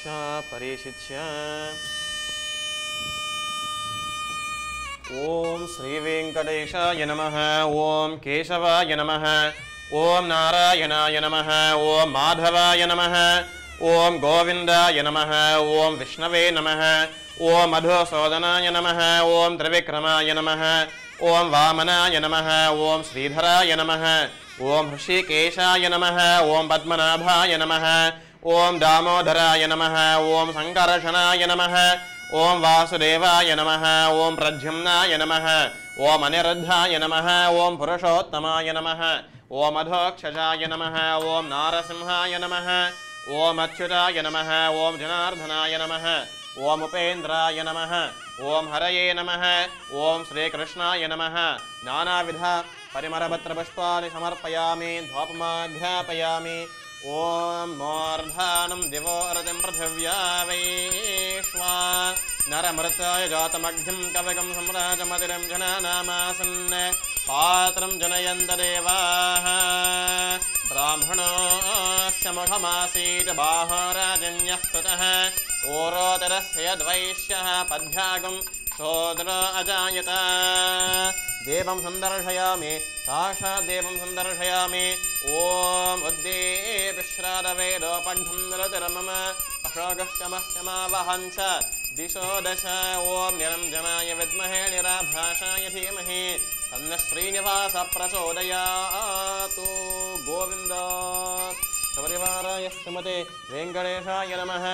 परिशिच्य ओम श्री वेंकटेशाय नमः। ओम केशवाय नमः। ओम नारायणाय नमः। ओम माधवाय नमः। ओम गोविंदाय नमः। ओम विष्णवे नमः। ओम मधुसूदनाय नमः। ओम त्रिविक्रमाय नमः। ओम वामनाय नमः। ओम श्रीधराय नमः। ओम ऋषिकेशाय नमः। ओम पद्मनाभाय नमः। ओम दामोदराय नमः। ओम संकर्षणाय नमः। ओम वासुदेवाय नमः। ओम प्रद्युम्नाय नमः। ओम अनिरुद्धाय नमः। ओम पुरुषोत्तमाय नमः। ओम अधोक्षजाय नमः। ओम नारसिंहाय नमः। ओम अच्युताय नमः। ओम जनार्दनाय नमः। ओम उपेन्द्राय नमः। ओम हरये नमः। ओम श्रीकृष्णाय नमः। नानाविध परिमलपत्रपुष्पाणि समर्पयामि। धूपमाघ्रापयामि। ओम मूर्धानं दिवोरतिं पृथिव्या वैश्वा नरमृताय जातमग्निं कवकं सम्राजमतिरं जनानामासन् पात्रं जनयन्त देवाः ब्राह्मणस्य मुखमासीत् बाहुराजन्यः कृतः ओरोदरस्य यद्वैश्यः पद्भ्यागं शूद्र अजायत देवं संदर्शयामि साक्षात् देवं संदर्शयामि। ओम उद्दीप्यश्रादवेदोपघ्नं निरतिर्मम अशोकश्चमश्चमावहञ्च दिशो दश। ओम निरञ्जनाय विद्महे निराभासाय धीमहि तन्नः श्रीनिवासः प्रचोदयातु। गोविन्द सपरिवाराय श्रीमते वेङ्कटेशाय नमः।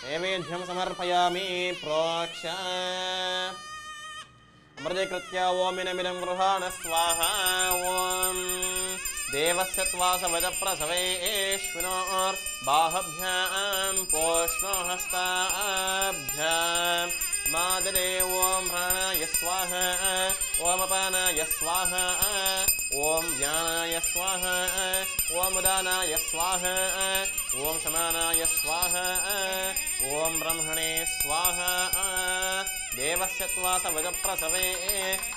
नैवेद्यं समर्पयामि प्रोक्ष अमृतकृत्य ओमिनमिदं गृहाण स्वाहा। ओम देवस्य त्वासवजप्रसवेश्विनोर्बाहुभ्यां पोष्णो हस्ताभ्यां मादरे। ओम प्राणाय स्वाहा। ओम अपानाय स्वाहा। ओम ज्ञानाय स्वाहा। ओम उदानाय स्वाहा। ओम शमानाय स्वाहा। ओम ब्रह्मणे स्वाहा। देवस्य त्वासवजप्रसवे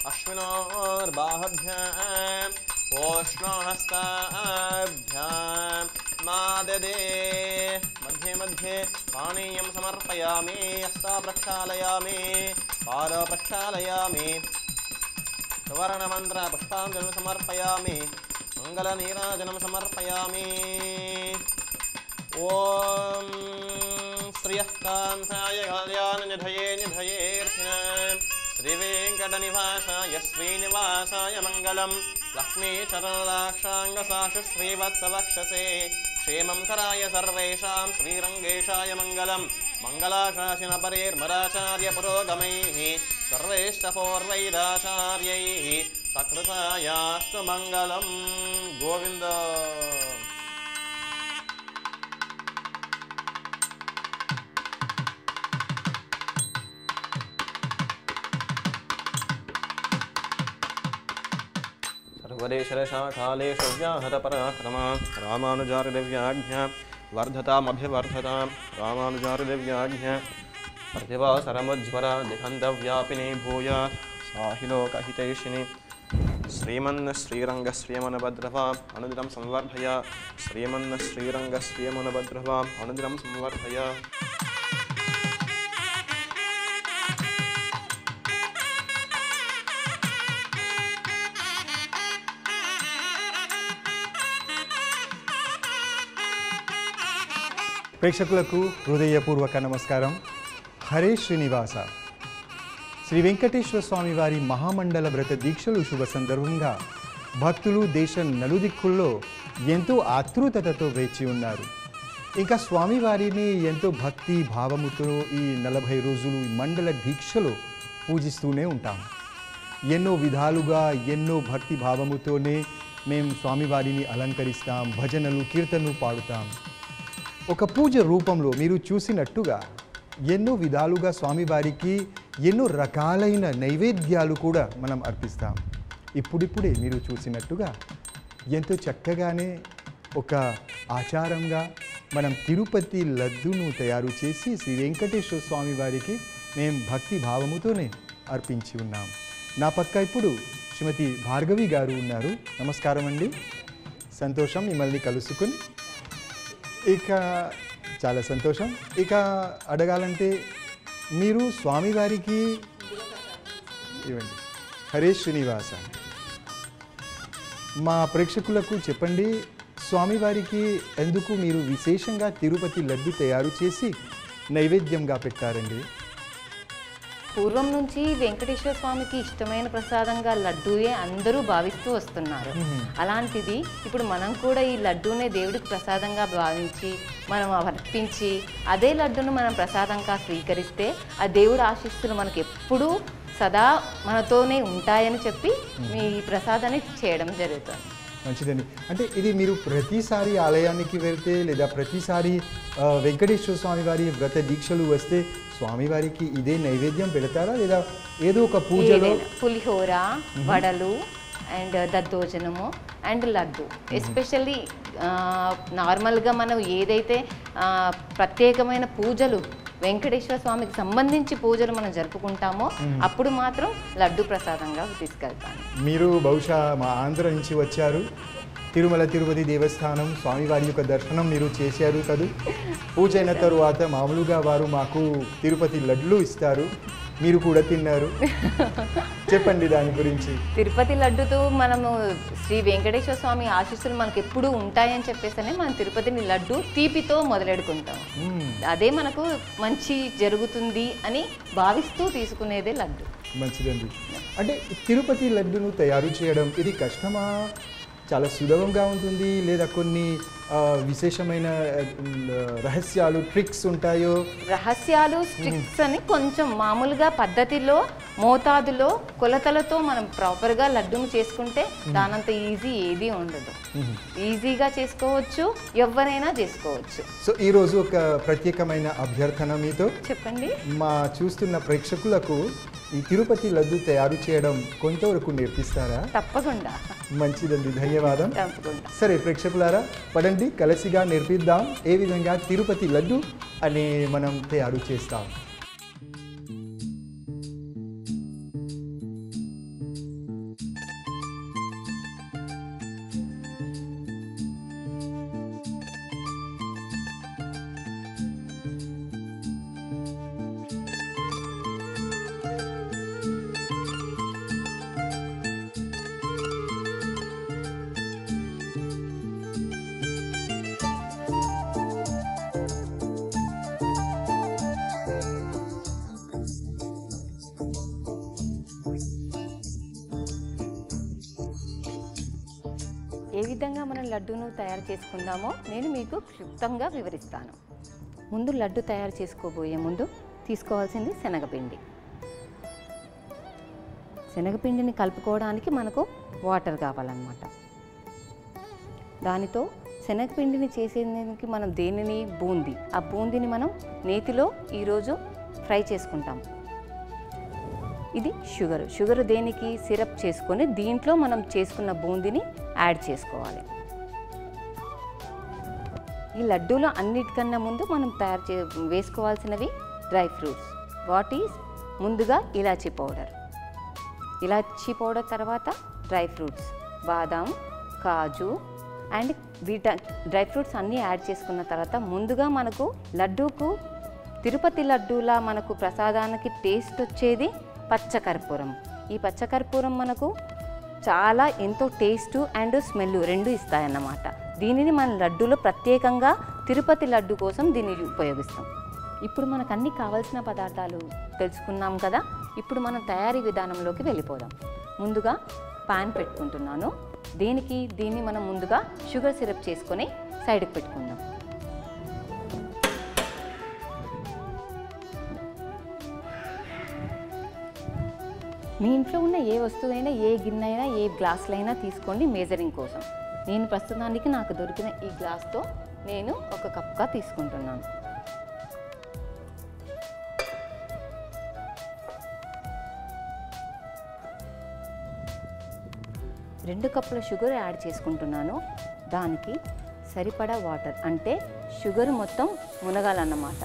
अश्विनोर्बाहुभ्यां पोष्णो हस्ताभ्यां माददे। मध्ये मध्ये पानीयं समर्पयामि। हस्ता प्रक्षालयामि। पाद प्रक्षालयामि। सुवर्णमन्त्र पुष्पाञ्जलिं समर्पयामि। मङ्गलनीराजनं समर्पयामि। ओम श्रियः कान्ताय कल्याणनिधये निधयेऽर्थिनां श्रीवेङ्कटनिवासाय श्रीनिवासाय मङ्गलं। लक्ष्मीचरणदाक्षाङ्गसाक्षु श्रीवत्सवक्षसे क्षेमंकराय सर्वेषां श्रीरङ्गेशाय मङ्गलं। मङ्गलाशासनपरेर्मदाचार्य पुरोगमैः सर्वैष्टपूर्वैराचार्यैः सकृतायास्तु मङ्गलं। गोविन्द सर्वदेशरशाकालेषु व्याहतपराक्रमा रामानुजारिदिव्याज्ञा वर्धतामभिवर्धतां रामानुजारिदिव्याज्ञा प्रतिभासरमुज्ज्वला दिगन्तव्यापिनी भूयात् साहि लोकहितैषिणी। श्रीमन्नश्रीरङ्गश्रियमनभद्रवाम् अनुदिनं संवर्धय। श्रीमन्नश्रीरङ्गश्रियमनभद्रवाम् अनुदिनं संवर्धय। ప్రేక్షకులకు హృదయపూర్వక నమస్కారం. హరే శ్రీనివాస శ్రీ వెంకటేశ్వర స్వామి వారి మహామండల వ్రత దీక్షలు శుభ సందర్భంగా భక్తులు దేశం నలుదిక్కుల్లో ఎంతో ఆతృతతో వేచి ఉన్నారు. ఇంకా స్వామివారిని ఎంతో భక్తి భావముతో ఈ 40 రోజులు ఈ మండల దీక్షలో పూజిస్తూనే ఉంటాం. ఎన్నో విధాలుగా ఎన్నో భక్తి భావముతోనే మేము స్వామివారిని అలంకరిస్తాం, భజనలు కీర్తనలు పాడుతాం. ఒక పూజ రూపంలో మీరు చూసినట్టుగా ఎన్నో విధాలుగా స్వామివారికి ఎన్నో రకాలైన నైవేద్యాలు కూడా మనం అర్పిస్తాం. ఇప్పుడిప్పుడే మీరు చూసినట్టుగా ఎంతో చక్కగానే ఒక ఆచారంగా మనం తిరుపతి లడ్డును తయారు చేసి శ్రీ వెంకటేశ్వర స్వామి వారికి మేము భక్తి భావముతోనే అర్పించి ఉన్నాం. నా పక్క ఇప్పుడు శ్రీమతి భార్గవి గారు ఉన్నారు. నమస్కారం అండి, సంతోషం మిమ్మల్ని కలుసుకుని. ఇక చాలా సంతోషం. ఇక అడగాలంటే మీరు స్వామివారికి ఇవ్వండి. హరే శ్రీనివాస, మా ప్రేక్షకులకు చెప్పండి, స్వామివారికి ఎందుకు మీరు విశేషంగా తిరుపతి లడ్డు తయారు చేసి నైవేద్యంగా పెట్టారండి? పూర్వం నుంచి వెంకటేశ్వర స్వామికి ఇష్టమైన ప్రసాదంగా లడ్డూయే అందరూ భావిస్తూ వస్తున్నారు. అలాంటిది ఇప్పుడు మనం కూడా ఈ లడ్డూనే దేవుడికి ప్రసాదంగా భావించి మనం అర్పించి అదే లడ్డూను మనం ప్రసాదంగా స్వీకరిస్తే ఆ దేవుడి ఆశీస్సులు మనకు ఎప్పుడూ సదా మనతోనే ఉంటాయని చెప్పి మీ ప్రసాదాన్ని చేయడం జరుగుతుంది. మంచిదండి. అంటే ఇది మీరు ప్రతిసారి ఆలయానికి వెళ్తే లేదా ప్రతిసారి వెంకటేశ్వర స్వామి వారి వ్రత దీక్షలు వస్తే స్వామివారికి ఇదే నైవేద్యం పెడతారా లేదా ఏదో ఒక పూజలో? పులిహోర, వడలు అండ్ దద్దోజనము అండ్ లడ్డు. ఎస్పెషల్లీ నార్మల్గా మనం ఏదైతే ప్రత్యేకమైన పూజలు వెంకటేశ్వర స్వామికి సంబంధించి పూజలు మనం జరుపుకుంటామో అప్పుడు మాత్రం లడ్డు ప్రసాదంగా తీసుకెళ్తాను. మీరు బహుశా మా ఆంధ్ర నుంచి వచ్చారు, తిరుమల తిరుపతి దేవస్థానం స్వామివారి యొక్క దర్శనం మీరు చేశారు కదా. పూజ అయిన తరువాత మామూలుగా వారు మాకు తిరుపతి లడ్లు ఇస్తారు, మీరు కూడా తిన్నారు. చెప్పండి దాని గురించి. తిరుపతి లడ్డుతో మనము శ్రీ వెంకటేశ్వర స్వామి ఆశీస్సులు మనకు ఎప్పుడూ ఉంటాయని చెప్పేసనే మనం తిరుపతిని లడ్డు తీపితో మొదలెడుకుంటాం. అదే మనకు మంచి జరుగుతుంది అని భావిస్తూ తీసుకునేదే లడ్డు. మంచిదండి. అంటే తిరుపతి లడ్డును తయారు చేయడం ఇది కష్టమా, చాలా సులభంగా ఉంటుంది లేదా కొన్ని విశేషమైన రహస్యాలు ట్రిక్స్ ఉంటాయో? రహస్యాలు ట్రిక్స్ అని కొంచెం మామూలుగా పద్ధతిలో మోతాదులో కొలతలతో మనం ప్రాపర్గా లడ్డూను చేసుకుంటే దానంత ఈజీ ఏది ఉండదు. ఈజీగా చేసుకోవచ్చు, ఎవరైనా చేసుకోవచ్చు. సో ఈరోజు ఒక ప్రత్యేకమైన అభ్యర్థన మీతో. చెప్పండి. మా చూస్తున్న ప్రేక్షకులకు ఈ తిరుపతి లడ్డు తయారు చేయడం కొంతవరకు నేర్పిస్తారా? తప్పకుండా. మంచిదండి, ధన్యవాదం. తప్పకుండా. సరే ప్రేక్షకులారా, పడండి కలిసిగా నేర్పిద్దాం ఏ విధంగా తిరుపతి లడ్డు అని మనం తయారు చేస్తాం. ఏ విధంగా మనం లడ్డూను తయారు చేసుకుందామో నేను మీకు క్లుప్తంగా వివరిస్తాను. ముందు లడ్డు తయారు చేసుకోబోయే ముందు తీసుకోవాల్సింది శనగపిండి. శనగపిండిని కలుపుకోవడానికి మనకు వాటర్ కావాలన్నమాట. దానితో శనగపిండిని చేసేందుకు మనం దేనిని బూందీ, ఆ బూందీని మనం నేతిలో ఈరోజు ఫ్రై చేసుకుంటాం. ఇది షుగర్ దేనికి సిరప్ చేసుకొని దీంట్లో మనం చేసుకున్న బూందీని యాడ్ చేసుకోవాలి. ఈ లడ్డూలో అన్నిటికన్నా ముందు మనం వేసుకోవాల్సినవి డ్రై ఫ్రూట్స్. వాట్ ఈజ్ ముందుగా ఇలాచీ పౌడర్ తర్వాత dry fruits badam, kaju and dry fruits అన్నీ యాడ్ చేసుకున్న తర్వాత ముందుగా మనకు లడ్డూకు తిరుపతి లడ్డూలా మనకు ప్రసాదానికి టేస్ట్ వచ్చేది పచ్చకర్పూరం. ఈ పచ్చకర్పూరం మనకు చాలా ఎంతో టేస్ట్ అండ్ స్మెల్ రెండు ఇస్తాయన్నమాట. దీనిని మన లడ్డూలో ప్రత్యేకంగా తిరుపతి లడ్డు కోసం దీన్ని ఉపయోగిస్తాం. ఇప్పుడు మనకు అన్ని కావాల్సిన పదార్థాలు తెలుసుకున్నాం కదా. ఇప్పుడు మనం తయారీ విధానంలోకి వెళ్ళిపోదాం. ముందుగా పాన్ పెట్టుకుంటున్నాను. దీన్ని మనం ముందుగా షుగర్ సిరప్ చేసుకొని సైడ్కి పెట్టుకుందాం. మీ ఇంట్లో ఉన్న ఏ వస్తువైనా, ఏ గిన్నె అయినా, ఏ గ్లాసులైనా తీసుకోండి మేజరింగ్ కోసం. నేను ప్రస్తుతానికి నాకు దొరికిన ఈ గ్లాస్తో నేను ఒక కప్గా తీసుకుంటున్నాను. రెండు కప్పుల షుగర్ యాడ్ చేసుకుంటున్నాను. దానికి సరిపడా వాటర్, అంటే షుగర్ మొత్తం మునగాలన్నమాట.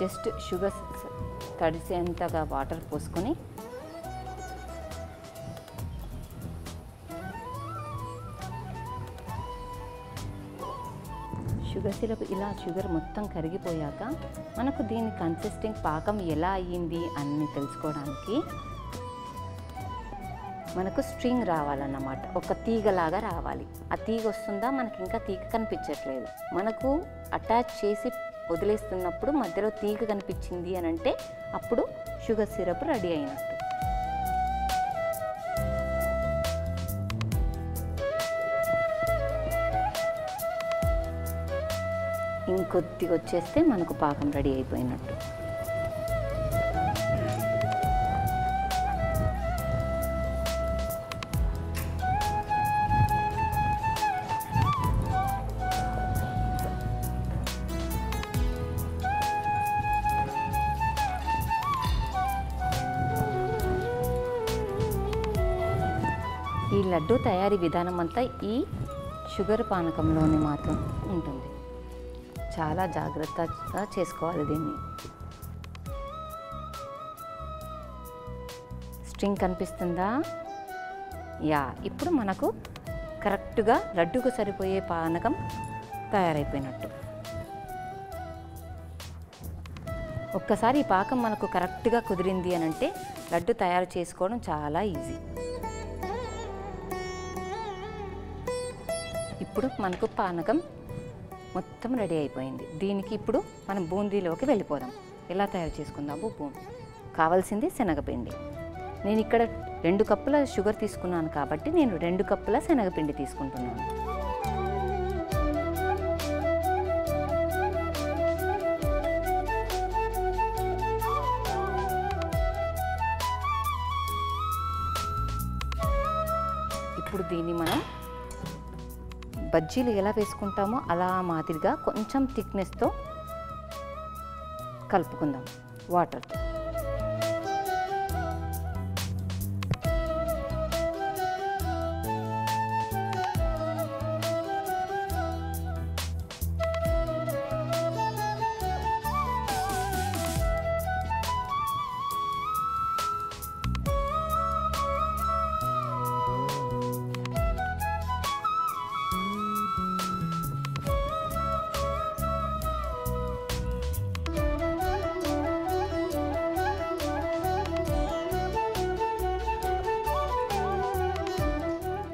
జస్ట్ షుగర్ తడిసేంతగా వాటర్ పోసుకొని షుగర్ సిరప్ ఇలా షుగర్ మొత్తం కరిగిపోయాక మనకు దీని కన్సిస్టెంట్ పాకం ఎలా అయ్యింది అని తెలుసుకోవడానికి మనకు స్ట్రింగ్ రావాలన్నమాట. ఒక తీగలాగా రావాలి. ఆ తీగ వస్తుందా, మనకి ఇంకా తీగ కనిపించట్లేదు. మనకు అటాచ్ చేసి వదిలేస్తున్నప్పుడు మధ్యలో తీగ కనిపించింది అని అంటే అప్పుడు షుగర్ సిరప్ రెడీ అయినట్టు. ఇంకొద్దిగా వచ్చేస్తే మనకు పాకం రెడీ అయిపోయినట్టు. ఈ లడ్డు తయారీ విధానం అంతా ఈ షుగర్ పానకంలోనే మాత్రం ఉంటుంది. చాలా జాగ్రత్తగా చేసుకోవాలి దీన్ని. స్ట్రింగ్ కనిపిస్తుందా? యా, ఇప్పుడు మనకు కరెక్ట్గా లడ్డుకు సరిపోయే పానకం తయారైపోయినట్టు. ఒక్కసారి ఈ పాకం మనకు కరెక్ట్గా కుదిరింది అని అంటే లడ్డు తయారు చేసుకోవడం చాలా ఈజీ. ఇప్పుడు మనకు పానకం మొత్తం రెడీ అయిపోయింది. దీనికి ఇప్పుడు మనం బూందీలోకి వెళ్ళిపోదాం. ఎలా తయారు చేసుకుందాము? కావాల్సింది శనగపిండి. నేను ఇక్కడ 2 కప్పుల షుగర్ తీసుకున్నాను కాబట్టి నేను 2 కప్పుల శనగపిండి తీసుకుంటున్నాను. ఇప్పుడు దీన్ని మనం బజ్జీలు ఎలా వేసుకుంటామో అలా మాదిరిగా కొంచెం థిక్నెస్తో కలుపుకుందాం వాటర్తో.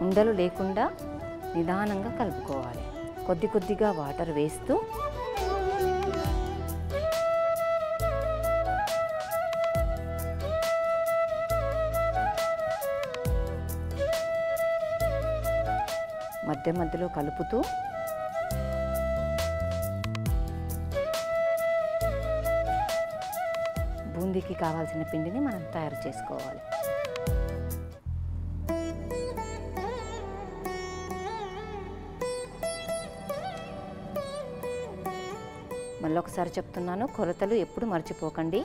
ఉండలు లేకుండా నిదానంగా కలుపుకోవాలి. కొద్ది కొద్దిగా వాటర్ వేస్తూ మధ్య మధ్యలో కలుపుతూ బూందీకి కావాల్సిన పిండిని మనం తయారు చేసుకోవాలి. మళ్ళీ ఒకసారి చెప్తున్నాను, కొలతలు ఎప్పుడు మర్చిపోకండి.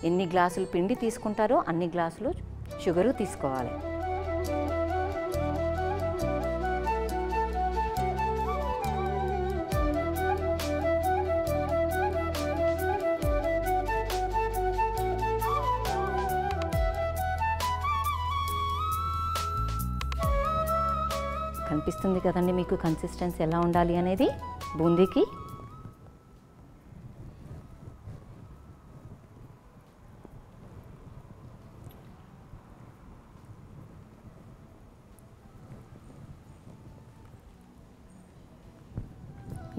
ఎన్ని గ్లాసులు పిండి తీసుకుంటారో అన్ని గ్లాసులు షుగరు తీసుకోవాలి. కనిపిస్తుంది కదండి మీకు కన్సిస్టెన్సీ ఎలా ఉండాలి అనేది బూందీకి.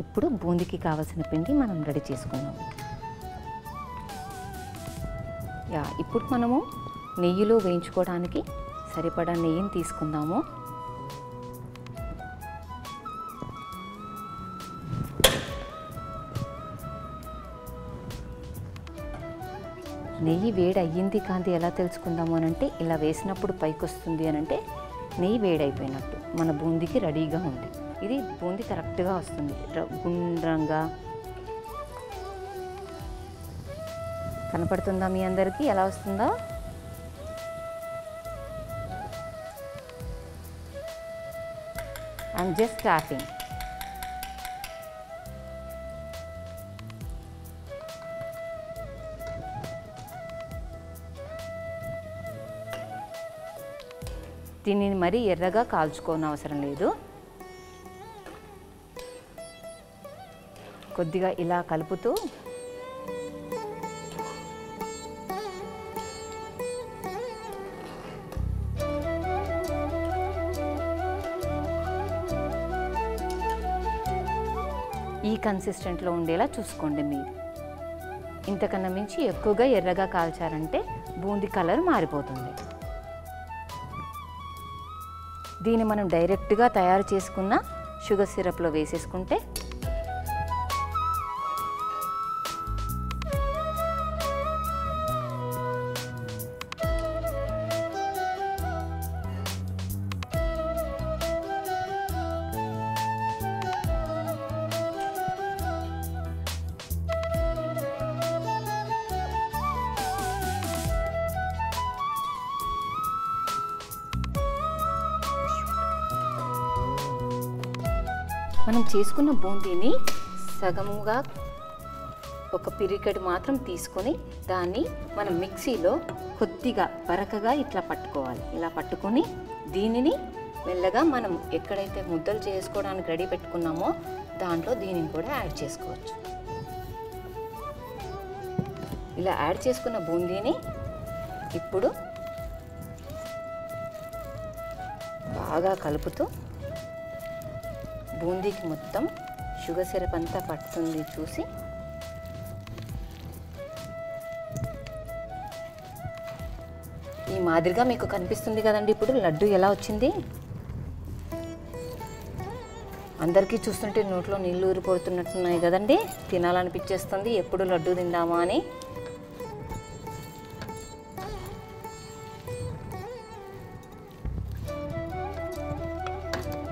ఇప్పుడు బూందీకి కావాల్సిన పిండి మనం రెడీ చేసుకున్నాం. ఇప్పుడు మనము నెయ్యిలో వేయించుకోవడానికి సరిపడా నెయ్యిని తీసుకుందాము. నెయ్యి వేడి అయ్యింది కాంతి ఎలా తెలుసుకుందాము అని అంటే ఇలా వేసినప్పుడు పైకి వస్తుంది అని అంటే నెయ్యి వేడైపోయినట్టు, మన బూందీకి రెడీగా ఉంది. ఇది బూందీ కరెక్ట్గా వస్తుంది, గుండ్రంగా కనపడుతుందా మీ అందరికీ ఎలా వస్తుందో? I'm just starting. దీనిని మరీ ఎర్రగా కాల్చుకోని అవసరం లేదు. కొద్దిగా ఇలా కలుపుతూ ఈ కన్సిస్టెంట్లో ఉండేలా చూసుకోండి. మీరు ఇంతకన్నా మించి ఎక్కువగా ఎర్రగా కాల్చారంటే బూందీ కలర్ మారిపోతుంది. దీన్ని మనం డైరెక్ట్గా తయారు చేసుకున్న షుగర్ సిరప్లో వేసేసుకుంటే మనం చేసుకున్న బూందీని సగముగా ఒక పిరికెడు మాత్రం తీసుకొని దాన్ని మనం మిక్సీలో కొద్దిగా బరకగా ఇట్లా పట్టుకోవాలి. ఇలా పట్టుకొని దీనిని మెల్లగా మనం ఎక్కడైతే ముద్దలు చేసుకోవడానికి రెడీ పెట్టుకున్నామో దాంట్లో దీనిని కూడా యాడ్ చేసుకోవచ్చు. ఇలా యాడ్ చేసుకున్న బూందీని ఇప్పుడు బాగా కలుపుతూ బూందీకి మొత్తం షుగర్ సిరప్ అంతా పడుతుంది చూసి ఈ మాదిరిగా మీకు కనిపిస్తుంది కదండి. ఇప్పుడు లడ్డు ఎలా వచ్చింది? అందరికీ చూస్తుంటే నోట్లో నీళ్ళు ఊరిపోతున్నట్టున్నాయి కదండి. తినాలనిపించేస్తుంది, ఎప్పుడు లడ్డు తిందామా అని.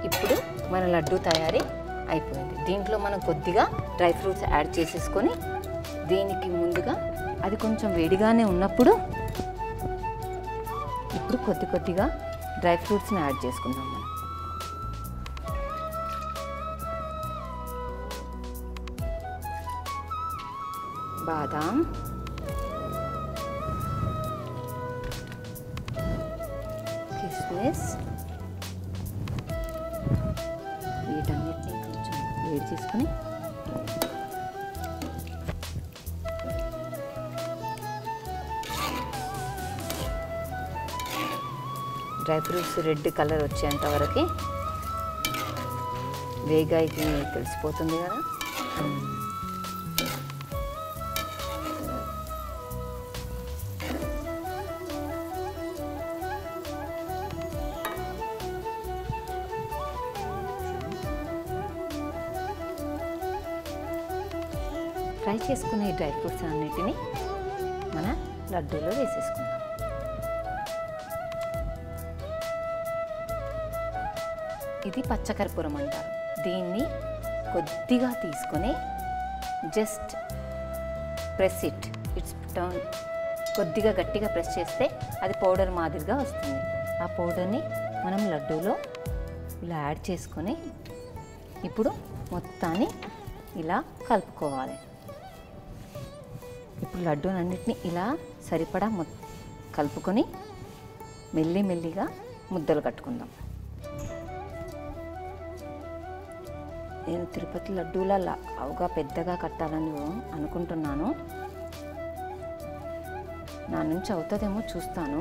ఇప్పుడు మన లడ్డు తయారీ అయిపోయింది. దీంట్లో మనం కొద్దిగా డ్రై ఫ్రూట్స్ యాడ్ చేసేసుకొని దీనికి ముందుగా అది కొంచెం వేడిగానే ఉన్నప్పుడు ఇప్పుడు కొద్దిగా డ్రై ఫ్రూట్స్ని యాడ్ చేసుకుందాం మనం. బాదాం, కిస్మిస్, వీటన్నిటిని కొంచెం వేడి చేసుకుని డ్రై ఫ్రూట్స్ రెడ్ కలర్ వచ్చేంత వరకు వేగాయికి తెలిసిపోతుంది కదా. ఫ్రై చేసుకునే డ్రై ఫ్రూట్స్ అన్నిటిని మన లడ్డూలో వేసేసుకుందాం. ఇది పచ్చకర్పూరం అంటారు. దీన్ని కొద్దిగా తీసుకొని జస్ట్ ప్రెస్ ఇట్స్ టర్న్ కొద్దిగా గట్టిగా ప్రెస్ చేస్తే అది పౌడర్ మాదిరిగా వస్తుంది. ఆ పౌడర్ని మనం లడ్డూలో ఇలా యాడ్ చేసుకొని ఇప్పుడు మొత్తాన్ని ఇలా కలుపుకోవాలి. ఇప్పుడు లడ్డూనన్నిటిని ఇలా సరిపడా కలుపుకొని మెల్లిగా ముద్దలు కట్టుకుందాం. నేను తిరుపతి లడ్డూలా లావుగా పెద్దగా కట్టాలని అనుకుంటున్నాను. నా నుంచి అవుతుందేమో చూస్తాను.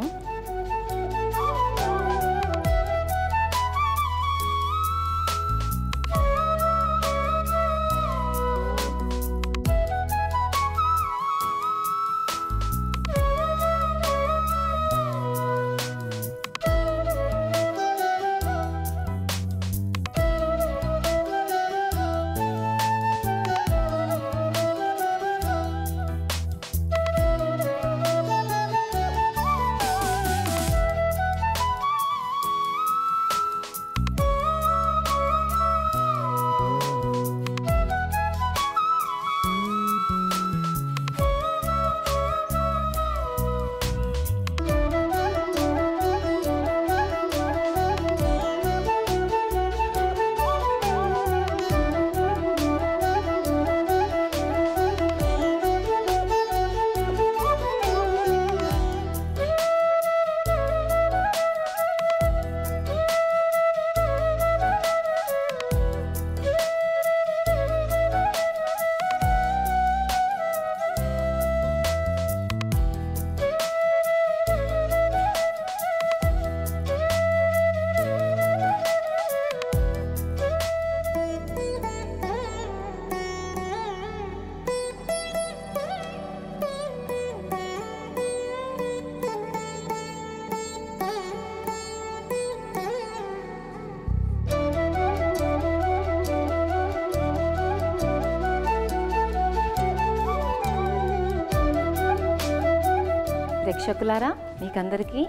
ప్రేక్షకులారా, మీకందరికీ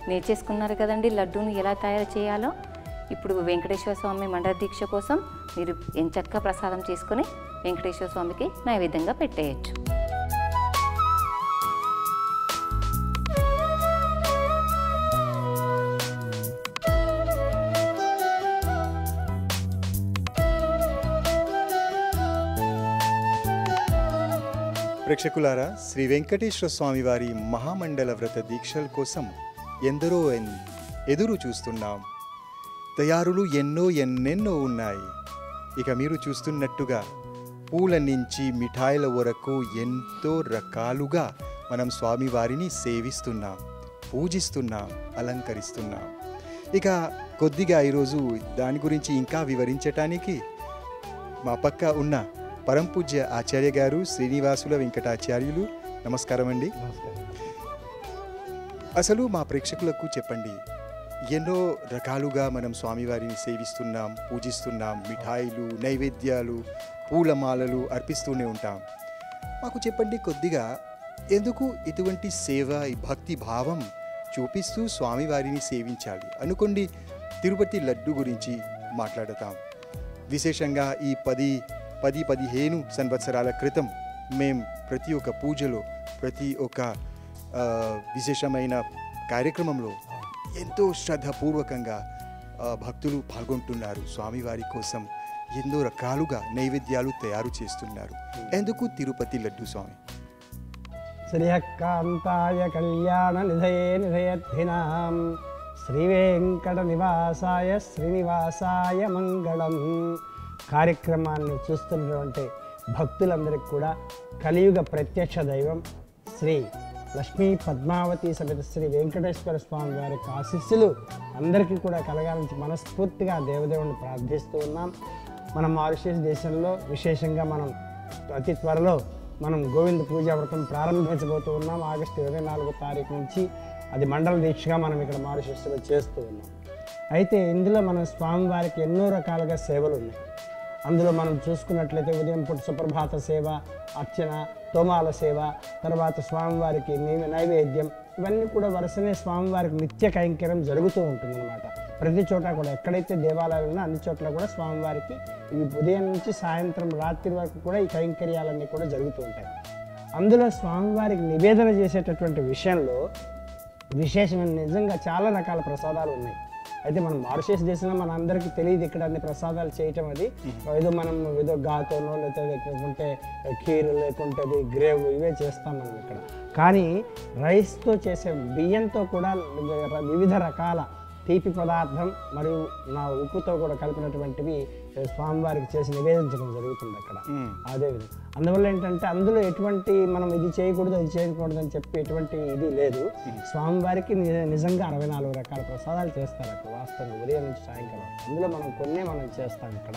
నేర్చేసుకున్నారు కదండి లడ్డూను ఎలా తయారు చేయాలో. ఇప్పుడు వెంకటేశ్వర స్వామి మండల దీక్ష కోసం మీరు ఎంచక్కా ప్రసాదం చేసుకొని వెంకటేశ్వర స్వామికి నైవేద్యంగా పెట్టేయచ్చు. ప్రేక్షకులారా, శ్రీ వెంకటేశ్వర స్వామి వారి మహామండల వ్రత దీక్షల కోసం ఎందరో ఎదురు చూస్తున్నాం. తయారులు ఎన్నెన్నో ఉన్నాయి. ఇక మీరు చూస్తున్నట్టుగా పూల నుంచి మిఠాయిల వరకు ఎంతో రకాలుగా మనం స్వామివారిని సేవిస్తున్నాం, పూజిస్తున్నాం, అలంకరిస్తున్నాం. ఇక కొద్దిగా ఈరోజు దాని గురించి ఇంకా వివరించటానికి మా పక్క ఉన్న పరంపూజ్య ఆచార్య గారు శ్రీనివాసుల వెంకటాచార్యులు. నమస్కారం అండి. అసలు మా ప్రేక్షకులకు చెప్పండి, ఎన్నో రకాలుగా మనం స్వామివారిని సేవిస్తున్నాం, పూజిస్తున్నాం, మిఠాయిలు, నైవేద్యాలు, పూలమాలలు అర్పిస్తూనే ఉంటాం. మాకు చెప్పండి కొద్దిగా, ఎందుకు ఇటువంటి సేవ, ఈ భక్తి భావం చూపిస్తూ స్వామివారిని సేవించాలి అనుకోండి. తిరుపతి లడ్డు గురించి మాట్లాడతాం. విశేషంగా ఈ 10-15 సంవత్సరాల క్రితం మేం ప్రతి ఒక్క పూజలో, ప్రతి ఒక్క విశేషమైన కార్యక్రమంలో ఎంతో శ్రద్ధపూర్వకంగా భక్తులు పాల్గొంటున్నారు. స్వామివారి కోసం ఎన్నో రకాలుగా నైవేద్యాలు తయారు చేస్తున్నారు. ఎందుకు తిరుపతి లడ్డు స్వామి? శ్రీయకాంతాయ కళ్యాణ నిధయే నిధయర్థినాం శ్రీ వెంకట నివాసాయ శ్రీనివాసాయ మంగళం. కార్యక్రమాన్ని చూస్తున్నటువంటి భక్తులందరికీ కూడా కలియుగ ప్రత్యక్ష దైవం శ్రీ లక్ష్మీ పద్మావతి సమేత శ్రీ వెంకటేశ్వర స్వామి వారి ఆశీస్సులు అందరికీ కూడా కలగాలని మనస్ఫూర్తిగా దేవదేవుని ప్రార్థిస్తూ ఉన్నాం. మన మారిషస్ దేశంలో విశేషంగా మనం అతి త్వరలో మనం గోవింద పూజా వ్రతం ప్రారంభించబోతూ ఉన్నాం. ఆగస్టు 24వ తారీఖు నుంచి అది మండల దీక్షగా మనం ఇక్కడ మారిషస్లో చేస్తూ ఉన్నాం. అయితే ఇందులో మన స్వామివారికి ఎన్నో రకాలుగా సేవలు ఉన్నాయి. అందులో మనం చూసుకున్నట్లయితే ఉదయం పూట సుప్రభాత సేవ, అర్చన, తోమాల సేవ, తర్వాత స్వామివారికి నైవేద్యం, ఇవన్నీ కూడా వరుసనే స్వామివారికి నిత్య కైంకర్యం జరుగుతూ ఉంటుందన్నమాట. ప్రతి చోట కూడా ఎక్కడైతే దేవాలయాలు ఉన్నా అన్ని చోట్ల కూడా స్వామివారికి ఈ ఉదయం నుంచి సాయంత్రం రాత్రి వరకు కూడా ఈ కైంకర్యాలన్నీ కూడా జరుగుతూ ఉంటాయి. అందులో స్వామివారికి నివేదన చేసేటటువంటి విషయంలో విశేషమైన నిజంగా చాలా రకాల ప్రసాదాలు ఉన్నాయి. అయితే మనం మారిషస్ దేశంలో మన అందరికీ తెలియదు ఇక్కడ అన్ని ప్రసాదాలు చేయటం. అది ఏదో గాతోనో లేకుంటే ఖీరు లేకుంటే గ్రేవ్ ఇవే చేస్తాం మనం ఇక్కడ. కానీ రైస్తో చేసే బియ్యంతో కూడా వివిధ రకాల తీపి పదార్థం మరియు నా ఉప్పుతో కూడా కలిపినటువంటివి స్వామివారికి చేసి నివేదించడం జరుగుతుంది అక్కడ. అదేవిధంగా అందువల్ల ఏంటంటే అందులో ఎటువంటి మనం ఇది చేయకూడదు అది చేయకూడదు అని చెప్పి ఎటువంటి ఇది లేదు. స్వామివారికి నిజంగా 64 రకాల ప్రసాదాలు చేస్తారు అక్కడ వాస్తవం ఉదయం నుంచి సాయంకాలం. అందులో మనం మనం చేస్తాం ఇక్కడ.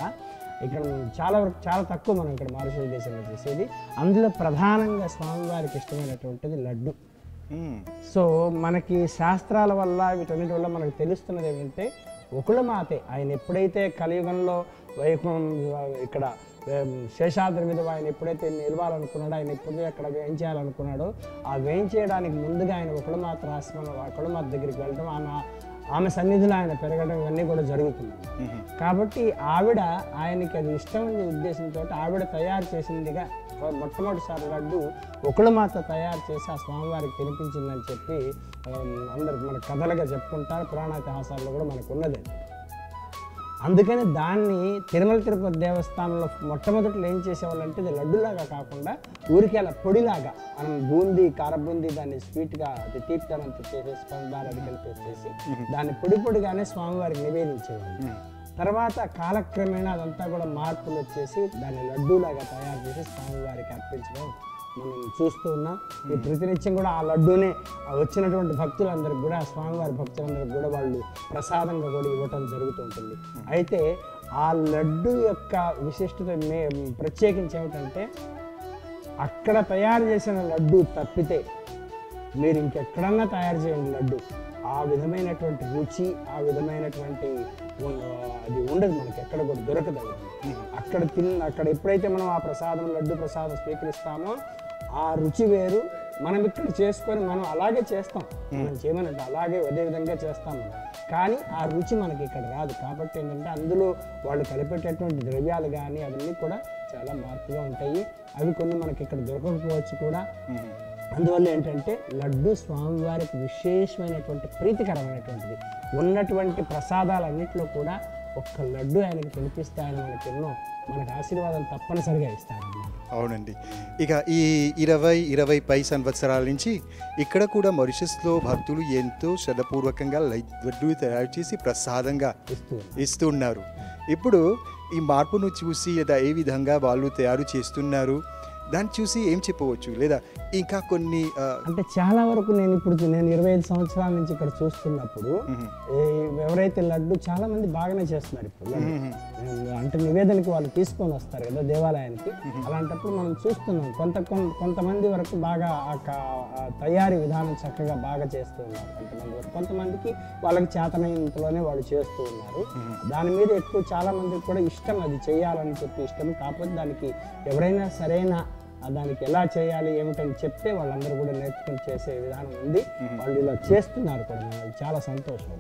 చాలా వరకు చాలా తక్కువ మనం ఇక్కడ మారిషస్ దేశంలో చేసేది. అందులో ప్రధానంగా స్వామివారికి ఇష్టమైనటువంటిది లడ్డు. సో మనకి శాస్త్రాల వల్ల వీటన్నిటి వల్ల మనకు తెలుస్తున్నది ఏమంటే ఒకళ్ళమాతే ఆయన ఎప్పుడైతే కలియుగంలో ఇక్కడ శేషాద్రి మీద ఆయన ఎప్పుడైతే నిలవాలనుకున్నాడో, ఆయన ఎప్పుడైతే అక్కడ వేయించేయాలనుకున్నాడో, ఆ వేయించేయడానికి ముందుగా ఆయన ఒకళ్ళమాత రాసిన ఒకళ్ళమాత దగ్గరికి వెళ్ళడం, ఆమె సన్నిధిలో ఆయన పెరగడం ఇవన్నీ కూడా జరుగుతుంది. కాబట్టి ఆవిడ ఆయనకి అది ఇష్టమైన ఉద్దేశంతో ఆవిడ తయారు చేసిందిగా మొట్టమొదటిసారి లడ్డు ఒకళ్ళమాత తయారు చేసి ఆ స్వామివారికి తినిపించిందని చెప్పి అందరికి మన కథలుగా చెప్పుకుంటారు. పురాణాతిహాసాల్లో కూడా మనకు ఉన్నది. అందుకని దాన్ని తిరుపతి దేవస్థానంలో మొట్టమొదటిలో ఏం చేసేవాళ్ళంటే ఇది లడ్డులాగా కాకుండా ఊరికి అలా పొడిలాగా మనం బూందీ, కారబూందీ దాన్ని స్వీట్గా అది తీపితనంతో చేసేసి పంచదార అది కలిపేసేసి దాన్ని పొడిగానే స్వామివారికి నివేదించేవాళ్ళు. తర్వాత కాలక్రమేణా అదంతా కూడా మార్పులు వచ్చేసి దాన్ని లడ్డూలాగా తయారు చేసి స్వామివారికి అర్పించడం మనం చూస్తూ ఉన్నాం. ఈ ప్రతినిత్యం కూడా ఆ లడ్డూనే వచ్చినటువంటి భక్తులందరికీ కూడా, స్వామివారి భక్తులందరికీ కూడా వాళ్ళు ప్రసాదంగా కూడా ఇవ్వటం జరుగుతూ ఉంటుంది. అయితే ఆ లడ్డు యొక్క విశిష్టత ప్రత్యేకించి ఏమిటంటే అక్కడ తయారు చేసిన లడ్డు తప్పితే మీరు ఇంకెక్కడన్నా తయారు చేయండి లడ్డు, ఆ విధమైనటువంటి రుచి, ఆ విధమైనటువంటి అది ఉండదు, మనకి ఎక్కడ కూడా దొరకదు. అక్కడ ఎప్పుడైతే మనం ఆ ప్రసాదం లడ్డు ప్రసాదం స్వీకరిస్తామో ఆ రుచి వేరు, మనం ఇక్కడ చేసుకొని మనం అలాగే చేస్తాం, మనం చేయమనంటే అలాగే అదే విధంగా చేస్తాం మనం. కానీ ఆ రుచి మనకి ఇక్కడ రాదు. కాబట్టి ఏంటంటే అందులో వాళ్ళు కలిపేటటువంటి ద్రవ్యాలు కానీ అవన్నీ కూడా చాలా మార్పుగా ఉంటాయి. అవి కొన్ని మనకి ఇక్కడ దొరకకపోవచ్చు కూడా. అందువల్ల ఏంటంటే లడ్డు స్వామివారికి విశేషమైనటువంటి ప్రీతికరమైనటువంటిది. ఉన్నటువంటి ప్రసాదాలన్నింటిలో కూడా ఒక్క లడ్డు ఆయనకి తినిపిస్తే ఆయన మనకు ఆశీర్వాదం తప్పనిసరిగా ఇస్తారన్నమాట. అవునండి. ఇక ఈ 20-20 సంవత్సరాల నుంచి ఇక్కడ కూడా మారిషస్లో భక్తులు ఎంతో శ్రద్ధపూర్వకంగా లడ్డు తయారు చేసి ప్రసాదంగా ఇస్తూ ఉన్నారు. ఇప్పుడు ఈ మార్పును చూసి లేదా ఏ విధంగా వాళ్ళు తయారు చేస్తున్నారు దాన్ని చూసి ఏం చెప్పవచ్చు, లేదా ఇంకా కొన్ని అంటే చాలా వరకు నేను 25 సంవత్సరాల నుంచి ఇక్కడ చూస్తున్నప్పుడు ఎవరైతే లడ్డు చాలా మంది బాగానే చేస్తున్నారు ఇప్పుడు. అంటే నివేదనకి వాళ్ళు తీసుకొని వస్తారు కదా దేవాలయానికి, అలాంటప్పుడు మనం చూస్తున్నాం కొంతమంది వరకు బాగా తయారీ విధానం చక్కగా బాగా చేస్తూ ఉన్నారు. కొంతమందికి వాళ్ళకి చేతనైనంతలోనే వాళ్ళు చేస్తూ ఉన్నారు. దాని మీద ఎక్కువ చాలా మందికి కూడా ఇష్టం, అది చేయాలని చెప్పి ఇష్టం. కాకపోతే దానికి ఎవరైనా సరైన దానికి ఎలా చేయాలి ఏమిటని చెప్తే వాళ్ళందరూ కూడా నేర్చుకుని చేసే విధానం ఉంది. వాళ్ళు ఇలా చేస్తున్నారు కూడా, చాలా సంతోషం.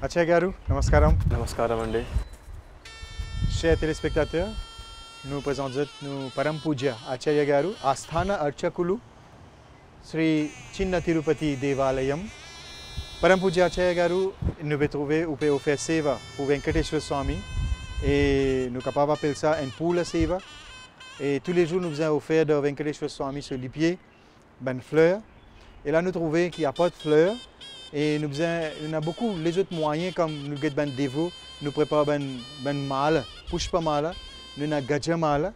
Acharya Garu, namaskaram. Namaskaram Andi. Chers téléspectateurs, nous présentons nos Param Puja Acharya Garu, Asthana Archakulu, Sri Chinna Tirupati Devalayam. Param Puja Acharya Garu, nous pouvons trouver ou peut offrir seva pour Venkateshwar Swami et nous capables d'appeler ça une poule seva. Et tous les jours nous faisons offrir de Venkateshwar Swami sur les pieds, ben fleurs. Et là nous trouvons qu'il n'y a pas de fleurs. Et nous avons beaucoup les autres moyens comme nous avons ben dévot, nous préparons ben mala, pushpa mala, nous avons gaja mala.